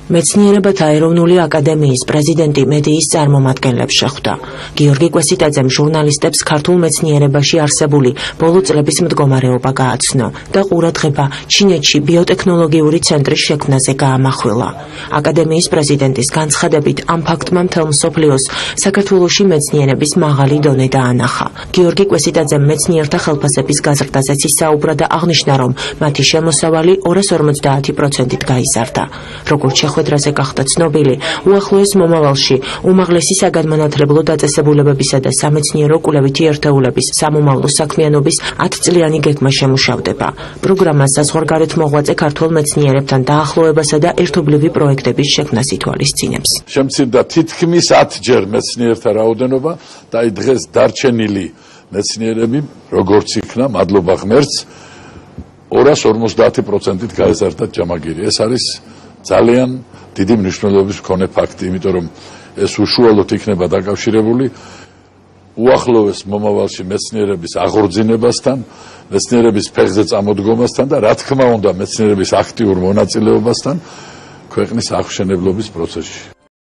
მეცნიერებათა ეროვნული აკადემიის პრეზიდენტი მედიის წარმომადგენლებს შეხვდა. გიორგი კვესიტაძემ ჟურნალისტებს ქართულ მეცნიერებაში არსებული ბოლო წლების მდგომარეობა გააცნო და ყურადღება ჩინეთში ბიოტექნოლოგიური ცენტრის შექმნაზე გაამახვილა. აკადემიის პრეზიდენტის განცხადებით ამ ფაქტმა მთელ მსოფლიოს საქართველოში მეცნიერების მაღალი დონე დაანახა. გიორგი კვესიტაძემ მეცნიერთა ხელფასების გაზრდაზეც ისაუბრა და აღნიშნა, რომ მათი შემოსავალი 250%-ით გაიზარდა. როგორც შეხვედრაზე გახდა ცნობილი, უახლოეს მომავალში უმაღლესი საგანმანათლებლო დაწესებულებებისა და სამეცნიერო კვლევითი ერთეულების სამომავლო საქმიანობის 10 წლიანი გეგმა შემუშავდება. პროგრამა საზღვარგარეთ მოღვაწე ქართველ მეცნიერებთან დაახლოებასა და ერთობლივი პროექტების შექმნას ითვალისწინებს. შემცირდა თითქმის 10-ჯერ მეცნიერთა რაოდენობა და დღეს დარჩენილი მეცნიერები, როგორც იქნა, მადლობა ღმერთს, 250%-ით გაიზარდა ჯამაგირი. ეს არის ძალიან დიდი მნიშვნელობის მქონე ფაქტი, იმიტომ რომ ეს უშუალოდ იქნება დაკავშირებული უახლოეს მომავალში მეცნიერების აღორძინებასთან, მეცნიერების ფეხზე წამოდგომასთან და რა თქმა უნდა მეცნიერების აქტიურ მონაწილეობასთან ქვეყნის აღმშენებლობის პროცესში.